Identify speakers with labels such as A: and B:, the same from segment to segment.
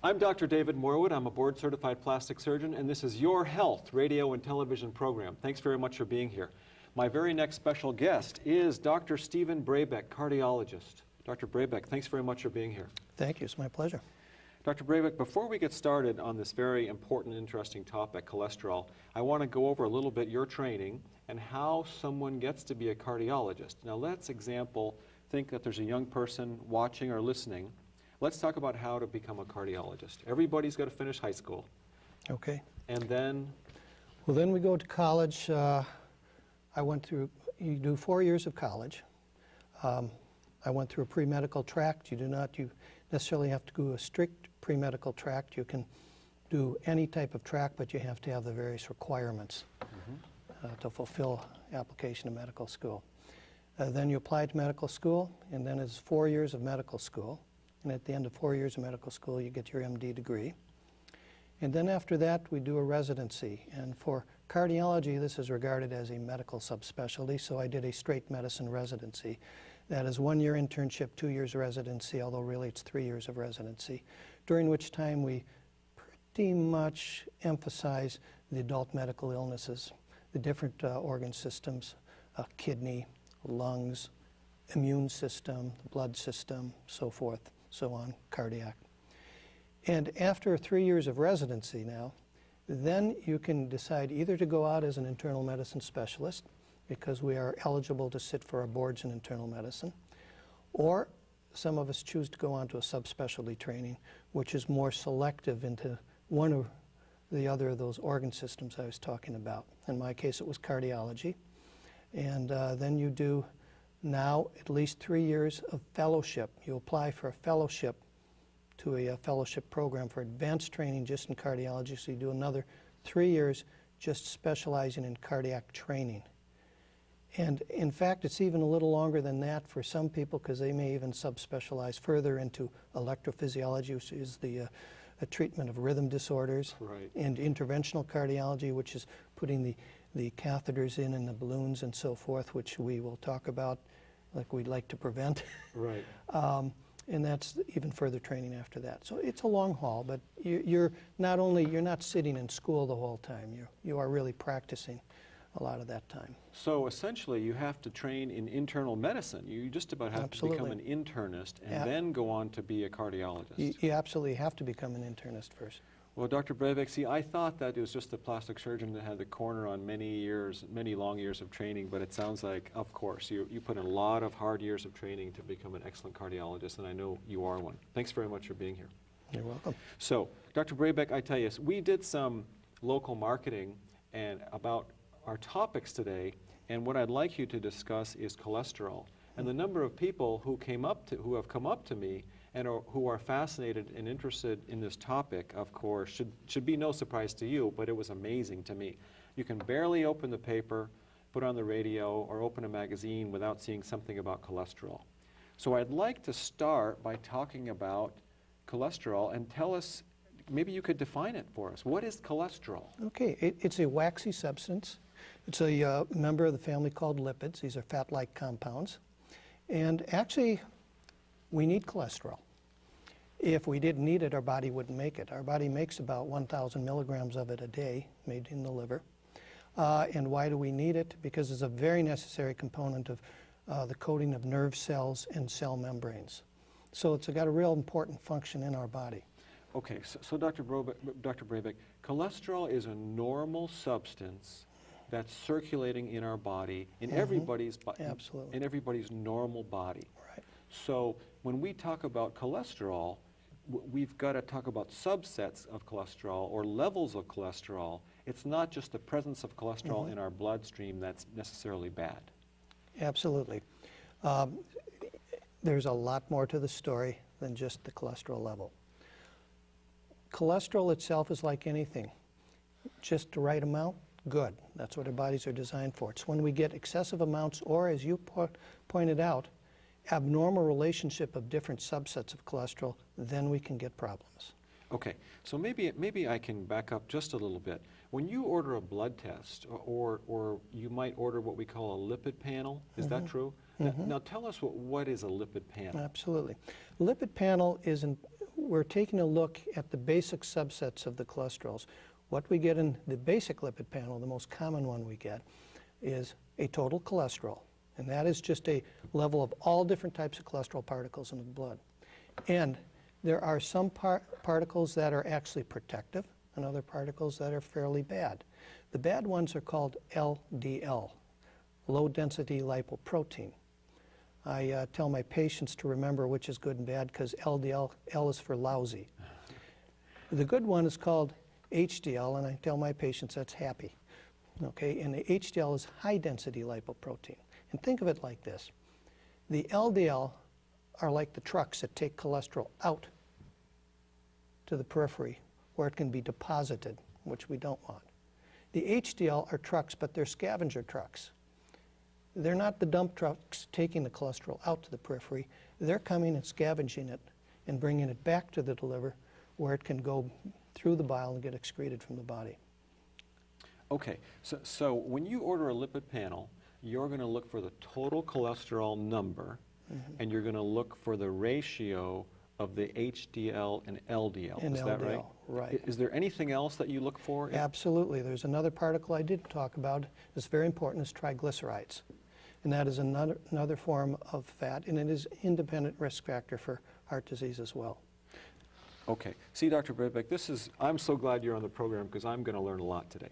A: I'm Dr. David Morwood. I'm a board-certified plastic surgeon, and this is Your Health radio and television program. Thanks very much for being here. My very next special guest is Dr. Stephan Brabeck, cardiologist. Dr. Brabeck, thanks very much for being here.
B: Thank you. It's my pleasure.
A: Dr. Brabeck, before we get started on this very important and interesting topic, cholesterol, I want to go over a little bit your training and how someone gets to be a cardiologist. Now let's think that there's a young person watching or listening. Let's talk about how to become a cardiologist. Everybody's got to finish high school.
B: Okay.
A: And then?
B: Well, then we go to college. You do 4 years of college. I went through a pre-medical tract. You necessarily have to do a strict pre-medical tract. You can do any type of track, but you have to have the various requirements to fulfill application to medical school. Then you apply to medical school, and then it's 4 years of medical school. And at the end of 4 years of medical school, you get your MD degree. And then after that, we do a residency. And for cardiology, this is regarded as a medical subspecialty, so I did a straight medicine residency. That is 1 year internship, 2 years residency, although really it's 3 years of residency, during which time we pretty much emphasize the adult medical illnesses, the different organ systems, kidney, lungs, immune system, blood system, so forth, so on, cardiac. And after 3 years of residency now, then you can decide either to go out as an internal medicine specialist, because we are eligible to sit for our boards in internal medicine, or some of us choose to go on to a subspecialty training, which is more selective into one or the other of those organ systems I was talking about. In my case, it was cardiology. And then you do now at least 3 years of fellowship. You apply for a fellowship to a fellowship program for advanced training just in cardiology, so you do another 3 years just specializing in cardiac training. And in fact, it's even a little longer than that for some people, because they may even subspecialize further into electrophysiology, which is the treatment of rhythm disorders,
A: right,
B: and interventional cardiology, which is putting the catheters in and the balloons and so forth, which we will talk about, like we'd like to prevent.
A: Right.
B: And that's even further training after that. So it's a long haul, but you're not sitting in school the whole time. You are really practicing a lot of that time.
A: So essentially, you have to train in internal medicine. You just about have to become an internist and then go on to be a cardiologist.
B: You absolutely have to become an internist first.
A: Well, Dr. Brabeck, see, I thought that it was just the plastic surgeon that had the corner on many long years of training, but it sounds like, of course, you put in a lot of hard years of training to become an excellent cardiologist, and I know you are one. Thanks very much for being here.
B: You're welcome.
A: So, Dr. Brabeck, I tell you, we did some local marketing and about our topics today, and what I'd like you to discuss is cholesterol. And the number of people who have come up to me and who are fascinated and interested in this topic, of course, should be no surprise to you, but it was amazing to me. You can barely open the paper, put on the radio, or open a magazine without seeing something about cholesterol. So I'd like to start by talking about cholesterol, and tell us, maybe you could define it for us. What is cholesterol?
B: Okay, it's a waxy substance. It's a member of the family called lipids. These are fat-like compounds. And actually, we need cholesterol. If we didn't need it, our body wouldn't make it. Our body makes about 1,000 milligrams of it a day, made in the liver. And why do we need it? Because it's a very necessary component of the coating of nerve cells and cell membranes. So it's got a real important function in our body.
A: Okay, so Dr. Brabeck, cholesterol is a normal substance that's circulating in our body, in everybody's normal body.
B: Right.
A: So when we talk about cholesterol, we've got to talk about subsets of cholesterol or levels of cholesterol. It's not just the presence of cholesterol in our bloodstream that's necessarily bad.
B: Absolutely. There's a lot more to the story than just the cholesterol level. Cholesterol itself is like anything. Just the right amount, good. That's what our bodies are designed for. It's when we get excessive amounts, or as you pointed out, abnormal relationship of different subsets of cholesterol, then we can get problems.
A: Okay, so maybe I can back up just a little bit. When you order a blood test, or you might order what we call a lipid panel, is that true? Now tell us what is a lipid panel?
B: Absolutely. Lipid panel is we're taking a look at the basic subsets of the cholesterols. What we get in the basic lipid panel, the most common one we get, is a total cholesterol. And that is just a level of all different types of cholesterol particles in the blood. And there are some particles that are actually protective and other particles that are fairly bad. The bad ones are called LDL, low density lipoprotein. I tell my patients to remember which is good and bad because LDL, L is for lousy. The good one is called HDL, and I tell my patients that's happy. Okay, and the HDL is high density lipoprotein. And think of it like this. The LDL are like the trucks that take cholesterol out to the periphery where it can be deposited, which we don't want. The HDL are trucks, but they're scavenger trucks. They're not the dump trucks taking the cholesterol out to the periphery. They're coming and scavenging it and bringing it back to the liver where it can go through the bile and get excreted from the body.
A: Okay, so when you order a lipid panel, you're going to look for the total cholesterol number, and you're going to look for the ratio of the HDL and LDL.
B: And
A: is
B: LDL,
A: that right?
B: right.
A: Is there anything else that you look for?
B: Absolutely. There's another particle I didn't talk about. It's very important. It's triglycerides. And that is another form of fat, and it is an independent risk factor for heart disease as well.
A: Okay. See, Dr. Brabeck, I'm so glad you're on the program because I'm going to learn a lot today.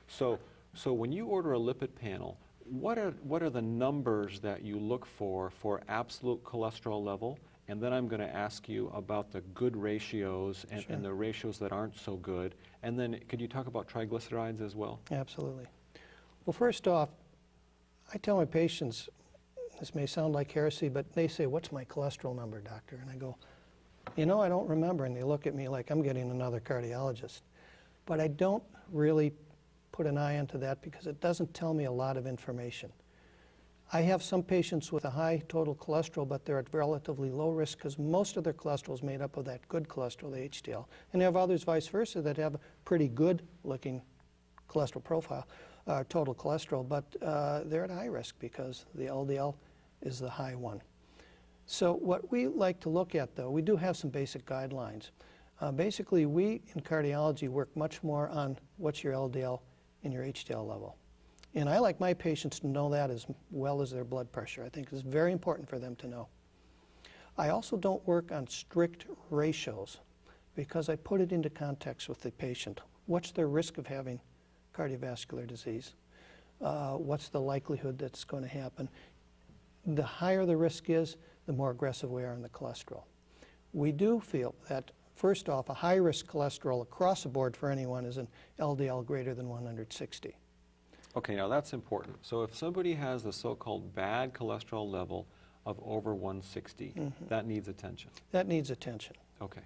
A: So when you order a lipid panel, what are the numbers that you look for absolute cholesterol level? And then I'm going to ask you about the good ratios and the ratios that aren't so good. And then could you talk about triglycerides as well?
B: Absolutely. Well, first off, I tell my patients, this may sound like heresy, but they say, "What's my cholesterol number, doctor?" And I go, "I don't remember." And they look at me like I'm getting another cardiologist. But I don't really put an eye into that because it doesn't tell me a lot of information. I have some patients with a high total cholesterol, but they're at relatively low risk because most of their cholesterol is made up of that good cholesterol, the HDL. And I have others vice versa that have a pretty good looking cholesterol profile, total cholesterol, but they're at high risk because the LDL is the high one. So what we like to look at, though, we do have some basic guidelines. Basically, we in cardiology work much more on what's your LDL and your HDL level. And I like my patients to know that as well as their blood pressure. I think it's very important for them to know. I also don't work on strict ratios because I put it into context with the patient. What's their risk of having cardiovascular disease? What's the likelihood that's going to happen? The higher the risk is, the more aggressive we are on the cholesterol. We do feel that, first off, a high-risk cholesterol across the board for anyone is an LDL greater than 160.
A: Okay, now that's important. So if somebody has the so-called bad cholesterol level of over 160, that needs attention.
B: That needs attention.
A: Okay.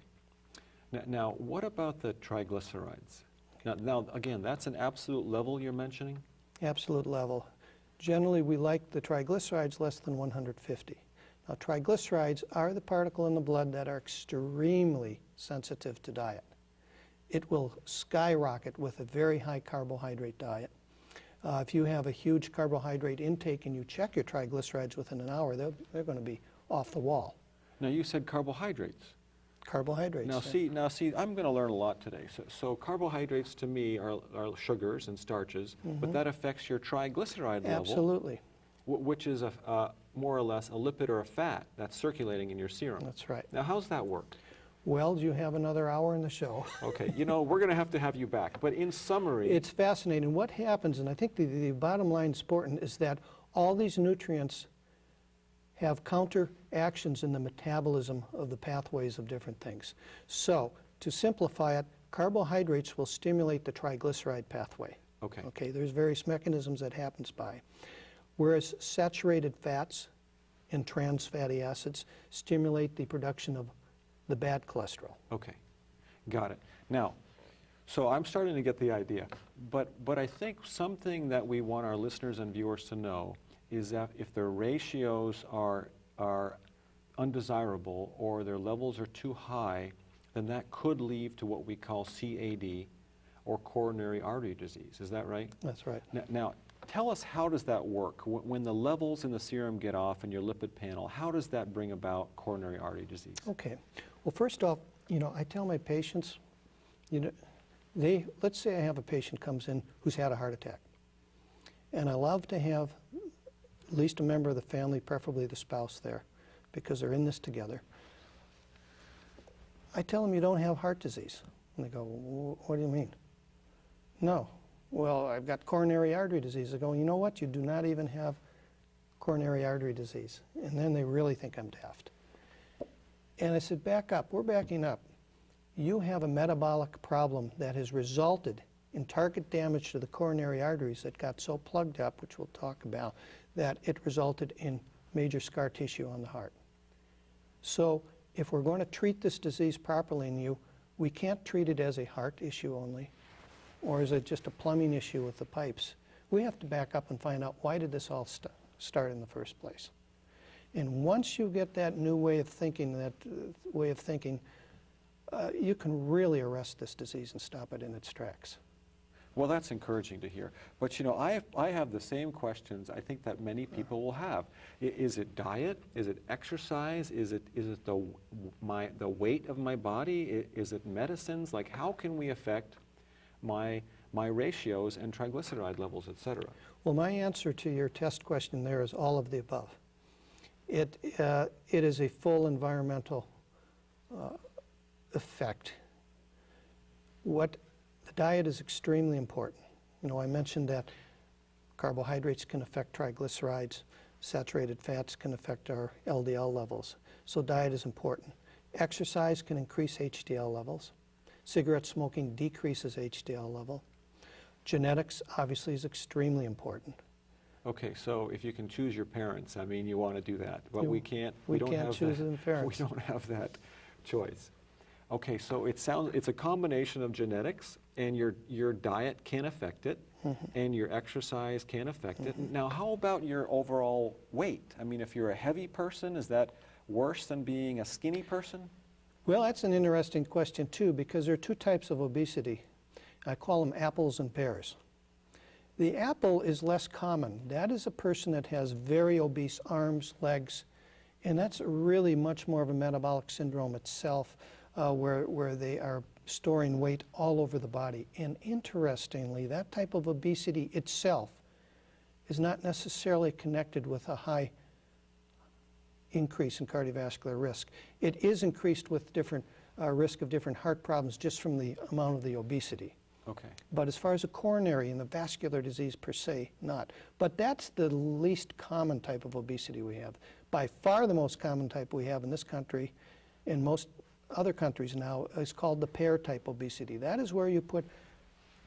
A: Now, what about the triglycerides? Now, again, that's an absolute level you're mentioning?
B: Absolute level. Generally, we like the triglycerides less than 150. Now, triglycerides are the particle in the blood that are extremely sensitive to diet. It will skyrocket with a very high carbohydrate diet. If you have a huge carbohydrate intake and you check your triglycerides within an hour, they're going to be off the wall.
A: Now, you said carbohydrates.
B: Carbohydrates.
A: Now see, I'm going to learn a lot today. So carbohydrates to me are sugars and starches, but that affects your triglyceride level.
B: Absolutely.
A: Which is more or less a lipid or a fat that's circulating in your serum.
B: That's right.
A: Now, how's that work?
B: Well, you have another hour in the show.
A: Okay, we're going to have you back. But in summary...
B: It's fascinating. What happens, and I think the bottom line is important, is that all these nutrients have counteractions in the metabolism of the pathways of different things. So, to simplify it, carbohydrates will stimulate the triglyceride pathway.
A: Okay.
B: Okay, there's various mechanisms that happens by. Whereas saturated fats and trans fatty acids stimulate the production of the bad cholesterol.
A: Okay, got it. Now, so I'm starting to get the idea, but I think something that we want our listeners and viewers to know is that if their ratios are undesirable or their levels are too high, then that could lead to what we call CAD or coronary artery disease. Is that right?
B: That's right.
A: Now, tell us, how does that work? When the levels in the serum get off in your lipid panel, how does that bring about coronary artery disease?
B: Okay. Well, first off, You know, I tell my patients, you know, let's say I have a patient comes in who's had a heart attack. And I love to have at least a member of the family, preferably the spouse, there, because they're in this together. I tell them you don't have heart disease. And they go, what do you mean? No. Well, I've got coronary artery disease. They go, you know what? You do not even have coronary artery disease. And then they really think I'm daft. And I said, back up. We're backing up. You have a metabolic problem that has resulted in target damage to the coronary arteries that got so plugged up, which we'll talk about, that it resulted in major scar tissue on the heart. So if we're going to treat this disease properly in you, we can't treat it as a heart issue only, or is it just a plumbing issue with the pipes? We have to back up and find out, why did this all start in the first place? And once you get that new way of thinking, you can really arrest this disease and stop it in its tracks.
A: Well, that's encouraging to hear. But you know, I have the same questions I think that many people will have. Is it diet? Is it exercise? Is it the weight of my body? Is it medicines? Like, how can we affect my ratios and triglyceride levels, et cetera?
B: Well, my answer to your test question there is all of the above. It is a full environmental effect. The diet is extremely important. You know, I mentioned that carbohydrates can affect triglycerides, saturated fats can affect our LDL levels. So diet is important. Exercise can increase HDL levels. Cigarette smoking decreases HDL level. Genetics obviously is extremely important.
A: Okay, so if you can choose your parents, I mean, you want to do that, but we can't.
B: We can't choose the parents.
A: We don't have that choice. Okay, so it's a combination of genetics, and your diet can affect it, and your exercise can affect it. Now, how about your overall weight? I mean, if you're a heavy person, is that worse than being a skinny person?
B: Well, that's an interesting question too, because there are two types of obesity. I call them apples and pears. The apple is less common. That is a person that has very obese arms, legs, and that's really much more of a metabolic syndrome itself, where they are storing weight all over the body. And interestingly, that type of obesity itself is not necessarily connected with a high increase in cardiovascular risk. It is increased with different risk of different heart problems just from the amount of the obesity.
A: Okay.
B: But as far as the coronary and the vascular disease per se, not. But that's the least common type of obesity we have. By far the most common type we have in this country, in most other countries now, is called the pear type obesity. That is where you put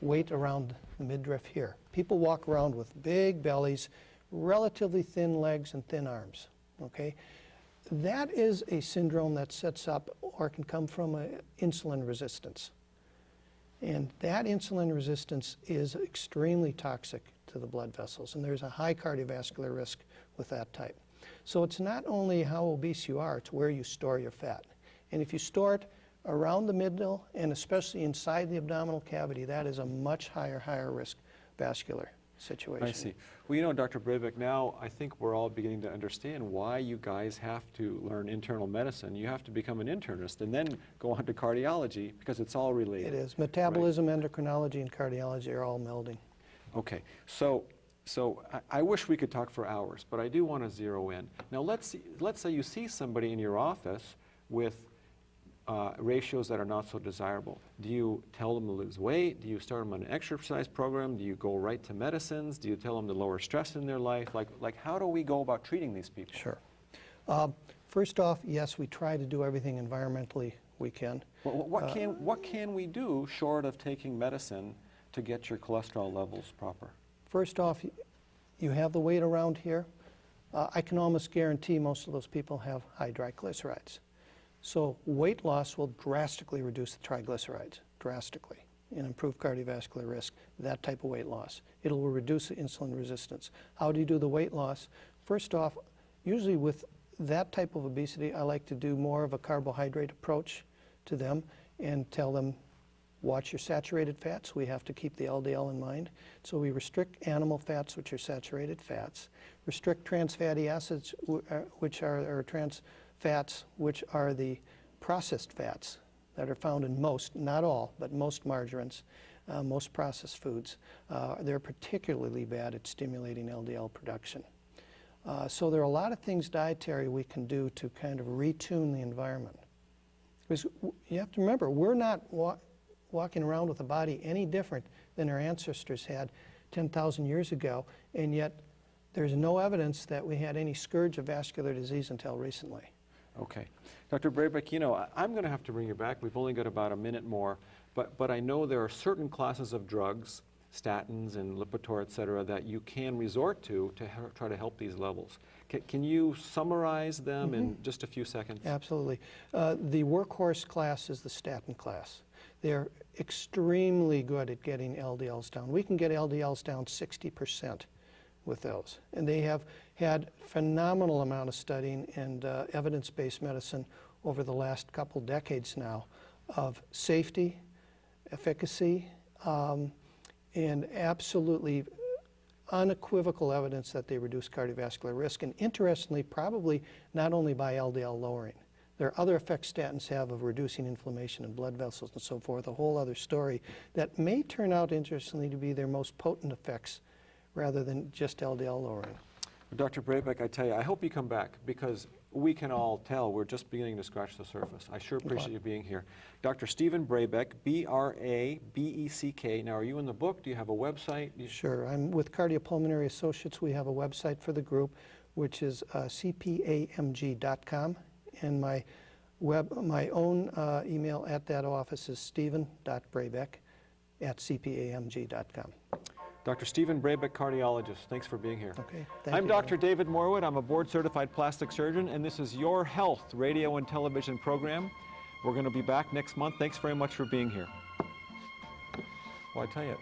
B: weight around the midriff here. People walk around with big bellies, relatively thin legs and thin arms. Okay? That is a syndrome that sets up or can come from insulin resistance. And that insulin resistance is extremely toxic to the blood vessels, and there's a high cardiovascular risk with that type. So it's not only how obese you are, it's where you store your fat. And if you store it around the middle and especially inside the abdominal cavity, that is a much higher risk vascular situation.
A: I see. Well, you know, Dr. Brabeck, now I think we're all beginning to understand why you guys have to learn internal medicine. You have to become an internist and then go on to cardiology, because it's all related.
B: It is. Metabolism, right? Endocrinology, and cardiology are all melding.
A: Okay. So I wish we could talk for hours, but I do want to zero in. Now, let's say you see somebody in your office with ratios that are not so desirable. Do you tell them to lose weight? Do you start them on an exercise program? Do you go right to medicines? Do you tell them to lower stress in their life? Like how do we go about treating these people?
B: Sure. First off, yes, we try to do everything environmentally we can.
A: Well, what can we do short of taking medicine to get your cholesterol levels proper?
B: First off, you have the weight around here. I can almost guarantee most of those people have high triglycerides. So weight loss will drastically reduce the triglycerides, drastically, and improve cardiovascular risk, that type of weight loss. It will reduce the insulin resistance. How do you do the weight loss? First off, usually with that type of obesity, I like to do more of a carbohydrate approach to them and tell them, watch your saturated fats. We have to keep the LDL in mind. So we restrict animal fats, which are saturated fats, restrict trans fatty acids, which are trans fats, which are the processed fats that are found in most, not all, but most margarines, most processed foods. They're particularly bad at stimulating LDL production. So there are a lot of things dietary we can do to kind of retune the environment. Because you have to remember, we're not walking around with a body any different than our ancestors had 10,000 years ago, and yet there's no evidence that we had any scourge of vascular disease until recently.
A: Okay. Dr. Brabeck, you know, I'm going to have to bring you back. We've only got about a minute more, but I know there are certain classes of drugs, statins and Lipitor, et cetera, that you can resort to try to help these levels. Can you summarize them in just a few seconds?
B: Absolutely. The workhorse class is the statin class. They're extremely good at getting LDLs down. We can get LDLs down 60% with those. And they have had phenomenal amount of studying and evidence-based medicine over the last couple decades now of safety, efficacy, and absolutely unequivocal evidence that they reduce cardiovascular risk. And interestingly, probably not only by LDL lowering. There are other effects statins have of reducing inflammation in blood vessels and so forth, a whole other story that may turn out, interestingly, to be their most potent effects rather than just LDL lowering.
A: Dr. Brabeck, I tell you, I hope you come back because we can all tell we're just beginning to scratch the surface. I sure appreciate you being here. Dr. Stephan Brabeck, B-R-A-B-E-C-K. Now, are you in the book? Do you have a website?
B: Sure. I'm with Cardiopulmonary Associates. We have a website for the group, which is cpamg.com. And my own email at that office is stephen.brabeck@cpamg.com.
A: Dr. Stephan Brabeck, cardiologist, thanks for being here.
B: Okay, thank
A: I'm
B: you.
A: Dr. David Morwood. I'm a board-certified plastic surgeon, and this is Your Health radio and television program. We're going to be back next month. Thanks very much for being here. Well, I tell you.